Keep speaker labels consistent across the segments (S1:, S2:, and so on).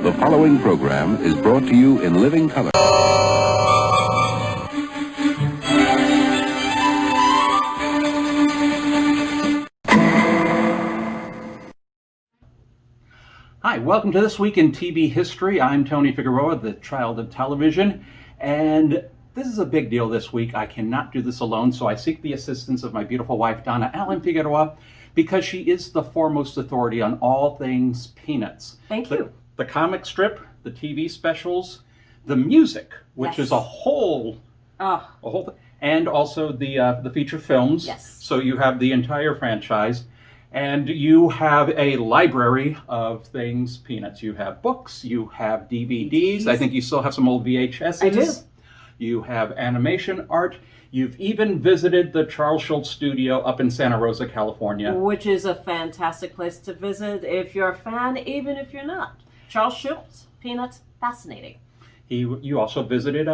S1: The following program is brought to you in living color.
S2: Hi, welcome to This Week in TV History. I'm Tony Figueroa, the child of television, and this is a big deal this week. I cannot do this alone, so I seek the assistance of my beautiful wife, Donna Allen-Figueroa, because she is the foremost authority on all things Peanuts.
S3: Thank you.
S2: The comic strip, the TV specials, the music, which is a whole thing, and also the feature films.
S3: Yes.
S2: So you have the entire franchise. And you have a library of things Peanuts. You have books, you have DVDs. I think you still have some old VHSs.
S3: I do.
S2: You have animation art. You've even visited the Charles Schulz studio up in Santa Rosa, California.
S3: Which is a fantastic place to visit if you're a fan, even if you're not. Charles Schulz, Peanuts, fascinating.
S2: You also visited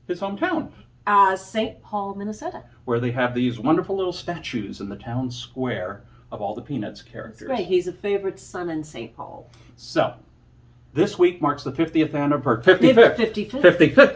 S2: his hometown.
S3: St. Paul, Minnesota.
S2: Where they have these wonderful little statues in the town square of all the Peanuts characters.
S3: That's right. He's a favorite son in St. Paul.
S2: So, this week marks the 55th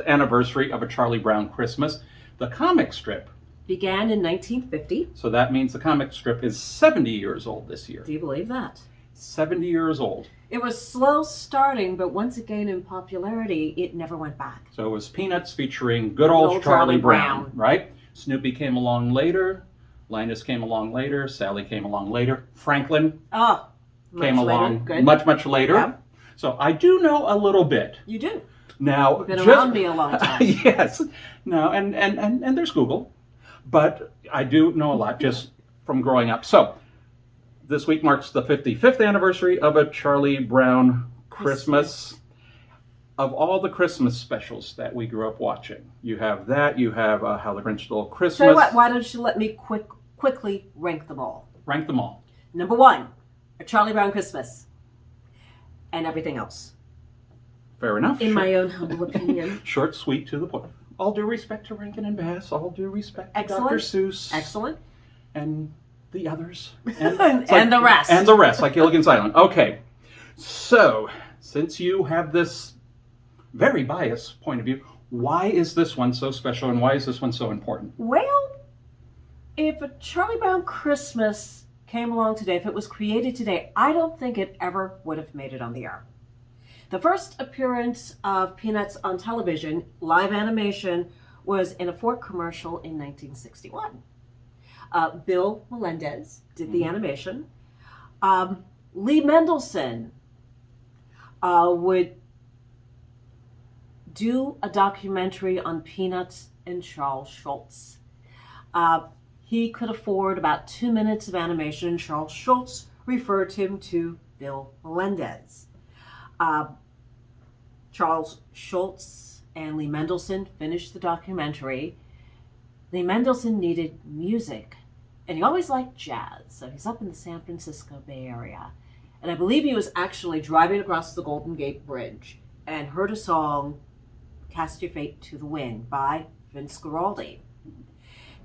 S2: anniversary of A Charlie Brown Christmas. The comic strip
S3: Began in 1950.
S2: So that means the comic strip is 70 years old this year.
S3: Do you believe that?
S2: 70 years old.
S3: It was slow starting, but once it gained in popularity, it never went back.
S2: So it was Peanuts featuring good old Charlie Brown, right? Snoopy came along later. Linus came along later. Sally came along later. Franklin came along much later.
S3: Yeah.
S2: So I do know a little bit.
S3: You do.
S2: Now,
S3: you've been around me a long time.
S2: Yes. No, and there's Google, but I do know a lot just from growing up. So this week marks the 55th anniversary of A Charlie Brown Christmas. Of all the Christmas specials that we grew up watching, you have that. You have How the Grinch Stole Christmas.
S3: Tell you what, why don't you let me quickly rank them all?
S2: Rank them all.
S3: Number 1, A Charlie Brown Christmas, and everything else.
S2: Fair enough.
S3: In my own humble opinion.
S2: Short, sweet, to the point. All due respect to Rankin and Bass. All due respect to
S3: Excellent.
S2: Dr. Seuss.
S3: Excellent.
S2: And the others.
S3: And the rest.
S2: And the rest, like Gilligan's Island. Okay. So, since you have this very biased point of view, why is this one so special and why is this one so important?
S3: Well, if A Charlie Brown Christmas came along today, if it was created today, I don't think it ever would have made it on the air. The first appearance of Peanuts on television, live animation, was in a Ford commercial in 1961. Bill Melendez did the animation. Lee Mendelson would do a documentary on Peanuts and Charles Schulz. He could afford about 2 minutes of animation. Charles Schulz referred him to Bill Melendez. Charles Schulz and Lee Mendelson finished the documentary. Lee Mendelson needed music, and he always liked jazz, so he's up in the San Francisco Bay Area. And I believe he was actually driving across the Golden Gate Bridge and heard a song, Cast Your Fate to the Wind, by Vince Guaraldi.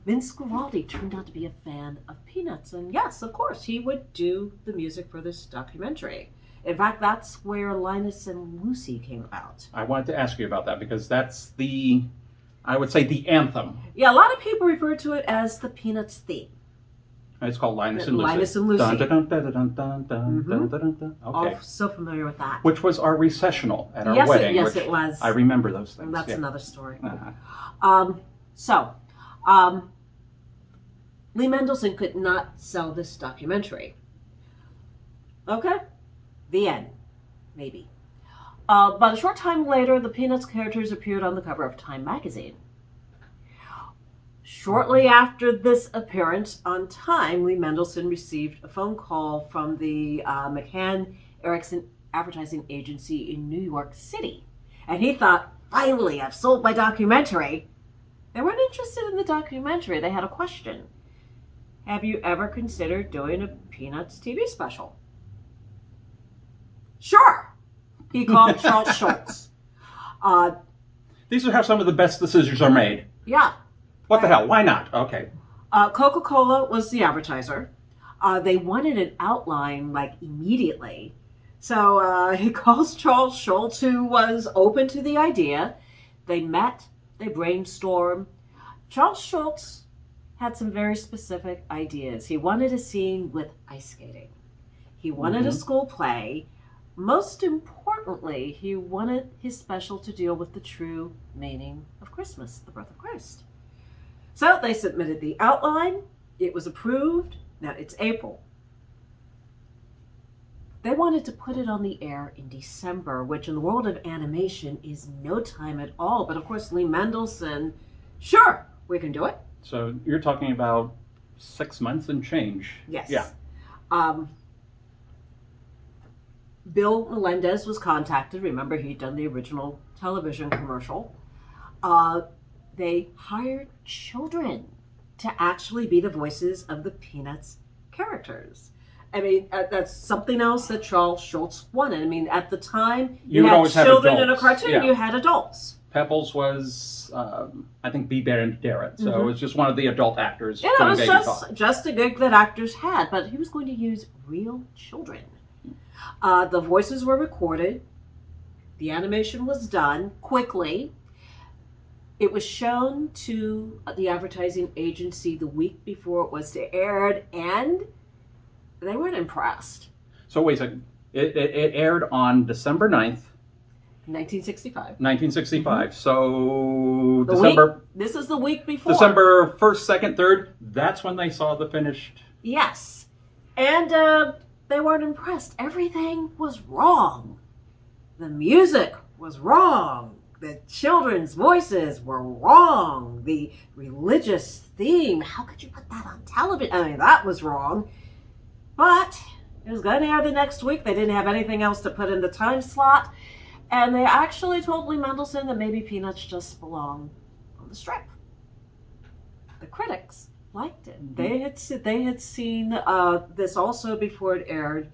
S3: Vince Guaraldi turned out to be a fan of Peanuts, and yes, of course, he would do the music for this documentary. In fact, that's where Linus and Lucy came about.
S2: I wanted to ask you about that because that's I would say the anthem.
S3: Yeah, a lot of people refer to it as the Peanuts theme.
S2: It's called Linus and Lucy.
S3: Linus and Lucy.
S2: Dun, dun, dun, dun, dun, dun, dun, dun, dun, dun. Okay.
S3: Oh, so familiar with that.
S2: Which was our recessional at our
S3: Yes,
S2: wedding.
S3: yes, it was.
S2: I remember those things.
S3: That's another story.
S2: Uh-huh.
S3: Lee Mendelson could not sell this documentary. Okay, the end, maybe. But a short time later, the Peanuts characters appeared on the cover of Time magazine. Shortly after this appearance on Time, Lee Mendelson received a phone call from the McCann Erickson Advertising Agency in New York City. And he thought, finally, I've sold my documentary. They weren't interested in the documentary. They had a question. Have you ever considered doing a Peanuts TV special? Sure. He called Charles Schulz.
S2: These are how some of the best decisions are made.
S3: Yeah.
S2: What the hell? Why not? Okay.
S3: Coca-Cola was the advertiser. They wanted an outline like immediately. So he calls Charles Schultz, who was open to the idea. They met, they brainstormed. Charles Schultz had some very specific ideas. He wanted a scene with ice skating. He wanted a school play. Most importantly, he wanted his special to deal with the true meaning of Christmas, the birth of Christ. So they submitted the outline. It was approved. Now it's April. They wanted to put it on the air in December, which in the world of animation is no time at all. But of course, Lee Mendelson, sure, we can do it.
S2: So you're talking about 6 months and change.
S3: Yes.
S2: Yeah.
S3: Bill Melendez was contacted. Remember, he'd done the original television commercial. They hired children to actually be the voices of the Peanuts characters. I mean, that's something else that Charles Schultz wanted. I mean, at the time, you had children in a cartoon, you had adults.
S2: Pebbles was, I think, B. Baron Darrett. So it was just one of the adult actors.
S3: Yeah, it was just a gig that actors had, but he was going to use real children. The voices were recorded. The animation was done quickly. It was shown to the advertising agency the week before it was aired, and they weren't impressed.
S2: So wait a second. It aired on December 9th.
S3: 1965.
S2: 1965. So December.
S3: This is the week before.
S2: December 1st, 2nd, 3rd. That's when they saw the finished.
S3: Yes. And they weren't impressed. Everything was wrong. The music was wrong. The children's voices were wrong. The religious theme, how could you put that on television? I mean, that was wrong. But it was going to air the next week. They didn't have anything else to put in the time slot. And they actually told Lee Mendelson that maybe Peanuts just belong on the strip. The critics liked it. They had seen this also before it aired.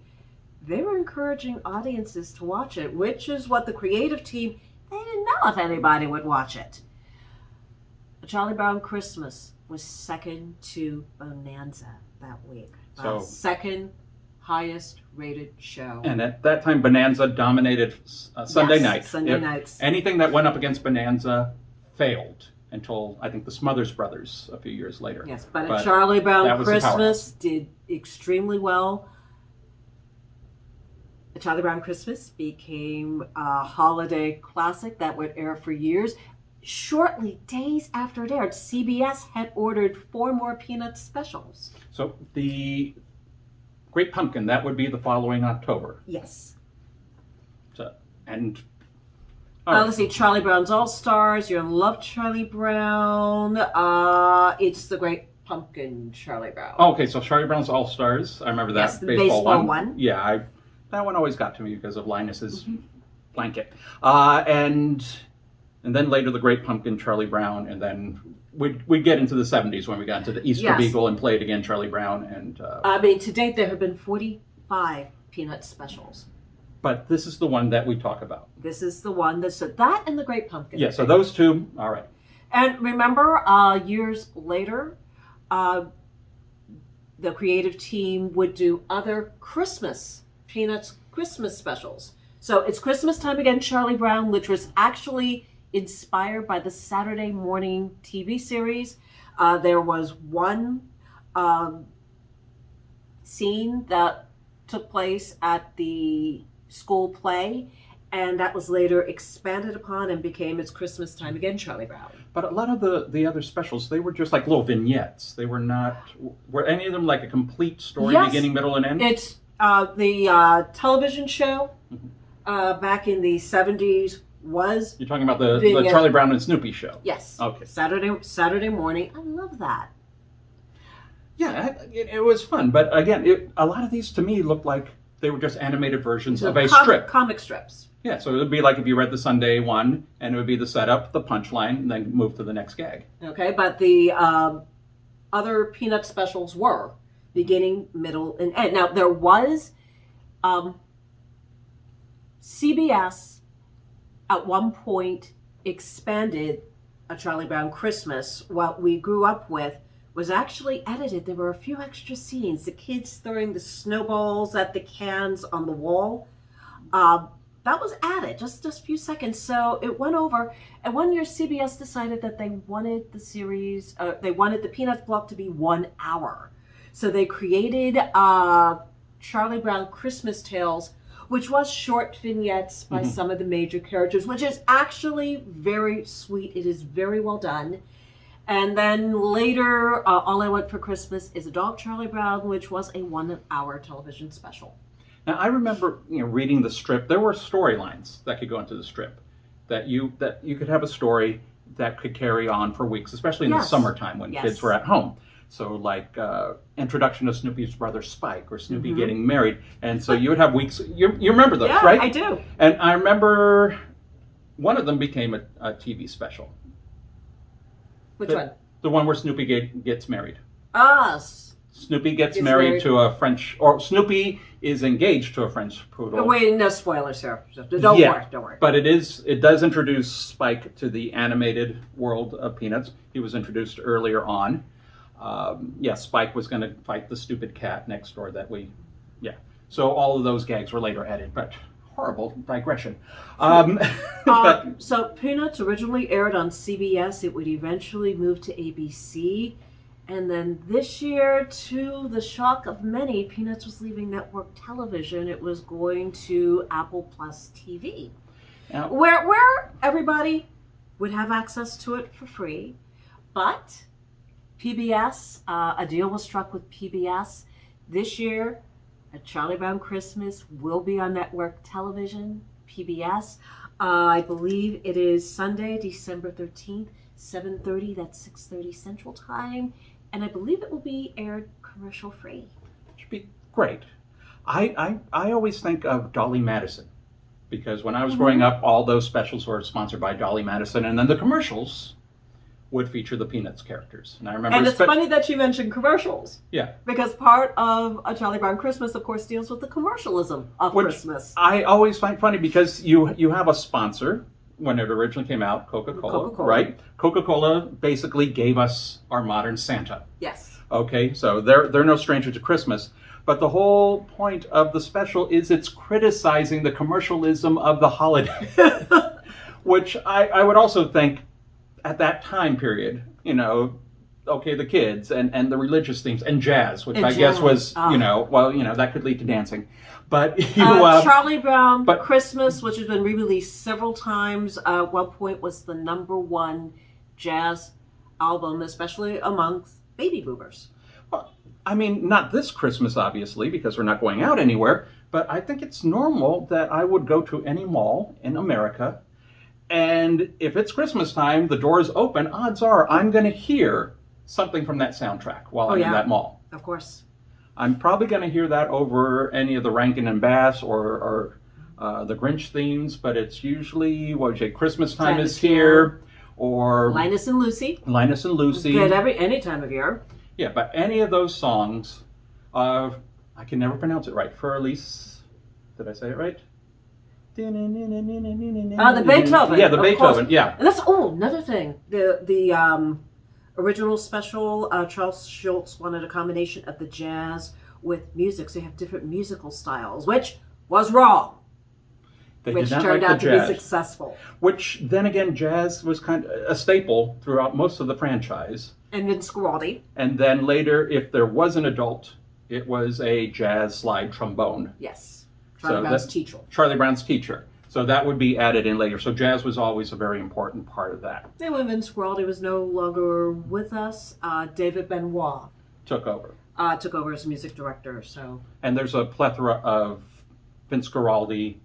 S3: They were encouraging audiences to watch it, which is what the creative team, they didn't know if anybody would watch it. A Charlie Brown Christmas was second to Bonanza that week.
S2: So
S3: second highest rated show.
S2: And at that time, Bonanza dominated Sunday night.
S3: Sunday nights.
S2: Anything that went up against Bonanza failed until, I think, the Smothers Brothers a few years later.
S3: Yes, but a Charlie Brown Christmas did extremely well. A Charlie Brown Christmas became a holiday classic that would air for years. Shortly, days after it aired, CBS had ordered 4 more Peanuts specials.
S2: So the Great Pumpkin, that would be the following October.
S3: Yes.
S2: So, and
S3: let's see, Charlie Brown's All-Stars, You're in Love, Charlie Brown. It's the Great Pumpkin, Charlie Brown.
S2: Oh, okay, so Charlie Brown's All-Stars, I remember that.
S3: Yes, the baseball one.
S2: Yeah, that one always got to me because of Linus's blanket. And then later the Great Pumpkin, Charlie Brown, and then we'd get into the 70s when we got into the Easter Beagle and played again Charlie Brown. And
S3: I mean, to date there have been 45 Peanuts specials.
S2: But this is the one that we talk about.
S3: This is the one that and the Great Pumpkin.
S2: Yeah, so those two, all right.
S3: And remember, years later, the creative team would do other Peanuts Christmas specials. So it's Christmas time again, Charlie Brown, which was actually inspired by the Saturday morning TV series. There was one scene that took place at the school play, and that was later expanded upon and became It's Christmas Time Again, Charlie Brown.
S2: But a lot of the other specials, they were just like little vignettes. They were not, were any of them like a complete story, beginning, middle, and end?
S3: It's the television show back in the 70s was...
S2: You're talking about the Charlie Brown and Snoopy show?
S3: Yes.
S2: Okay.
S3: Saturday morning. I love that.
S2: Yeah, it was fun. But again, a lot of these to me looked like they were just animated versions of a strip.
S3: Comic strips.
S2: Yeah, so it would be like if you read the Sunday one, and it would be the setup, the punchline, and then move to the next gag.
S3: Okay, but the other Peanut specials were beginning, middle, and end. Now, there was CBS at one point expanded A Charlie Brown Christmas. What we grew up with was actually edited. There were a few extra scenes. The kids throwing the snowballs at the cans on the wall. That was added just a few seconds, so it went over. And one year, CBS decided that they wanted the series, they wanted the Peanuts block to be 1 hour, so they created Charlie Brown Christmas Tales, which was short vignettes by some of the major characters, which is actually very sweet. It is very well done. And then later, All I Want for Christmas is a Dog, Charlie Brown, which was a 1 hour television special.
S2: Now, I remember reading the strip. There were storylines that could go into the strip, that you could have a story that could carry on for weeks, especially in the summertime when kids were at home. So like introduction to Snoopy's brother Spike, or Snoopy getting married. And so you would have weeks. You remember those, right?
S3: Yeah, I do.
S2: And I remember one of them became a TV special.
S3: Which one?
S2: The one where Snoopy gets married. Snoopy gets married to a French, or Snoopy is engaged to a French poodle.
S3: Wait, no spoilers here. Don't worry. But
S2: it does introduce Spike to the animated world of Peanuts. He was introduced earlier on. Spike was going to fight the stupid cat next door So all of those gags were later added, but horrible digression.
S3: So Peanuts originally aired on CBS. It would eventually move to ABC. And then this year, to the shock of many, Peanuts was leaving network television. It was going to Apple Plus TV, where everybody would have access to it for free. But PBS, a deal was struck with PBS. This year, A Charlie Brown Christmas will be on network television, PBS. I believe it is Sunday, December 13th, 7:30. That's 6:30 Central Time. And I believe it will be aired commercial free.
S2: Should be great. I always think of Dolly Madison, because when I was growing up, all those specials were sponsored by Dolly Madison, and then the commercials would feature the Peanuts characters. And I remember.
S3: And it's funny that you mentioned commercials.
S2: Yeah.
S3: Because part of A Charlie Brown Christmas, of course, deals with the commercialism of Christmas.
S2: I always find funny, because you have a sponsor. When it originally came out, Coca-Cola, right? Coca-Cola basically gave us our modern Santa.
S3: Yes.
S2: Okay, so they're no stranger to Christmas. But the whole point of the special is it's criticizing the commercialism of the holiday. Which I would also think, at that time period, the kids and the religious themes and jazz, which I guess was, that could lead to dancing. But
S3: Charlie Brown Christmas, which has been re-released several times, at one point was the #1 jazz album, especially amongst baby boomers.
S2: Well, I mean, not this Christmas, obviously, because we're not going out anywhere. But I think it's normal that I would go to any mall in America, and if it's Christmas time, the doors open, odds are I'm going to hear something from that soundtrack while I'm in that mall.
S3: Of course.
S2: I'm probably going to hear that over any of the Rankin and Bass or the Grinch themes, but it's usually, Christmas time is here, or
S3: Linus and Lucy.
S2: Good
S3: any time of year.
S2: Yeah, but any of those songs, I can never pronounce it right. Furlise, did I say it right?
S3: The Beethoven.
S2: Yeah, the Beethoven. Yeah.
S3: And that's another thing. The original special, Charles Schultz wanted a combination of the jazz with music, so you have different musical styles, which was wrong. Which turned out to be successful.
S2: Which, then again, jazz was kind of a staple throughout most of the franchise.
S3: And Vince Guaraldi.
S2: And then later, if there was an adult, it was a jazz slide trombone.
S3: Yes. Charlie Brown's teacher.
S2: Charlie Brown's teacher. So that would be added in later. So jazz was always a very important part of that.
S3: And when Vince Guaraldi was no longer with us, David Benoit
S2: took over.
S3: Took over as music director. So.
S2: And there's a plethora of Vince Guaraldi.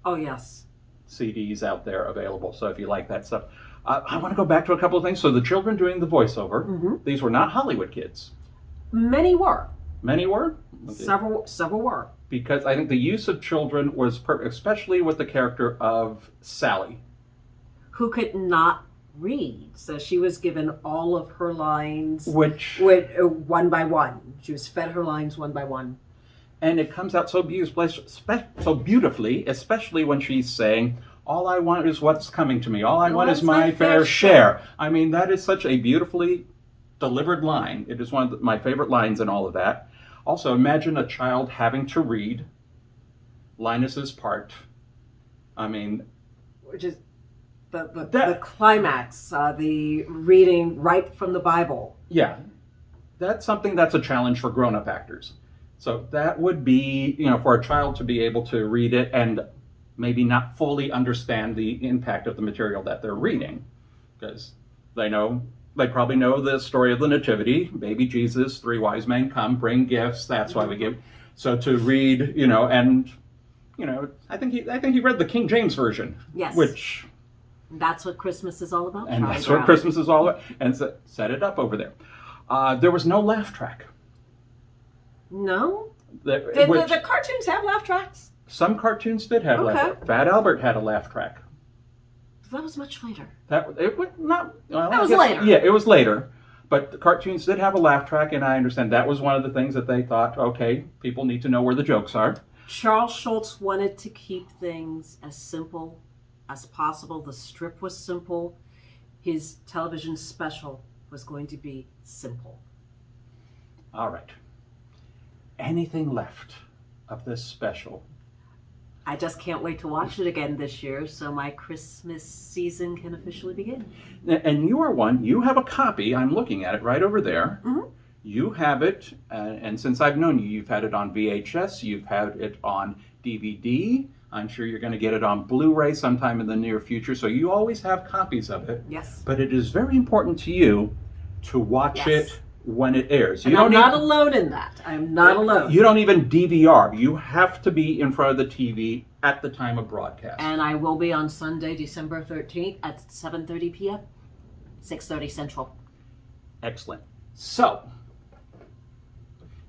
S3: Oh yes.
S2: CDs out there available. So if you like that stuff, I want to go back to a couple of things. So the children doing the voiceover, these were not Hollywood kids.
S3: Many were.
S2: Many were.
S3: Okay. Several were.
S2: Because I think the use of children was especially with the character of Sally,
S3: who could not read, so she was given all of her lines, one by one. She was fed her lines one by one,
S2: and it comes out so beautifully, especially when she's saying, "All I want is what's coming to me. All I want is my fair share." I mean, that is such a beautifully delivered line. It is one of my favorite lines in all of that. Also, imagine a child having to read Linus's part I mean,
S3: Which is the climax, the reading right from the Bible.
S2: yeah, that's something that's a challenge for grown-up actors. So that would be, for a child to be able to read it and maybe not fully understand the impact of the material that they're reading, because they probably know the story of the Nativity, baby Jesus, 3 wise men come, bring gifts. That's why we give. So to read, and I think he read the King James version.
S3: Yes.
S2: Which.
S3: That's what Christmas is all about.
S2: And
S3: Charlie
S2: that's
S3: Brown.
S2: what Christmas is all about. And set it up over there. There was no laugh track.
S3: No? Did the cartoons have laugh tracks?
S2: Some cartoons did have laugh track. Fat Albert had a laugh track.
S3: That was much later.
S2: It was not. Well,
S3: that was later.
S2: Yeah, it was later. But the cartoons did have a laugh track, and I understand that was one of the things that they thought, okay, people need to know where the jokes are.
S3: Charles Schultz wanted to keep things as simple as possible. The strip was simple. His television special was going to be simple.
S2: All right. Anything left of this special?
S3: I just can't wait to watch it again this year so my Christmas season can officially begin.
S2: And you are one. You have a copy. I'm looking at it right over there.
S3: Mm-hmm.
S2: You have it, and since I've known you, you've had it on VHS, you've had it on DVD. I'm sure you're going to get it on Blu-ray sometime in the near future, so you always have copies of it.
S3: Yes.
S2: But it is very important to you to watch it when it airs.
S3: And I'm not alone in that. I'm not alone.
S2: You don't even DVR. You have to be in front of the TV at the time of broadcast.
S3: And I will be on Sunday, December 13th at 7:30 p.m., 6:30 Central.
S2: Excellent. So,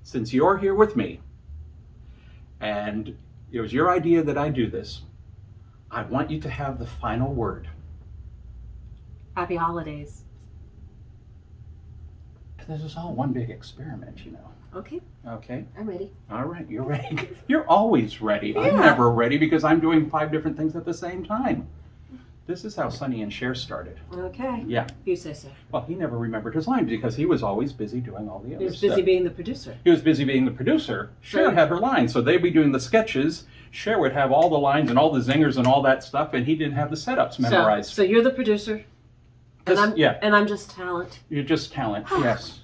S2: since you're here with me, and it was your idea that I do this, I want you to have the final word.
S3: Happy holidays.
S2: This is all one big experiment,
S3: Okay.
S2: Okay?
S3: I'm ready.
S2: All right, you're ready. You're always ready.
S3: Yeah.
S2: I'm never ready because I'm doing 5 different things at the same time. This is how Sonny and Cher started.
S3: Okay.
S2: Yeah.
S3: You say so.
S2: Well, he never remembered his lines because he was always busy doing all the other
S3: He was
S2: stuff.
S3: busy being the producer.
S2: He was busy being the producer. Cher
S3: Sure.
S2: had her lines, so they'd be doing the sketches. Cher would have all the lines and all the zingers and all that stuff, and he didn't have the setups memorized.
S3: So you're the producer, and I'm just talent.
S2: You're just talent, yes.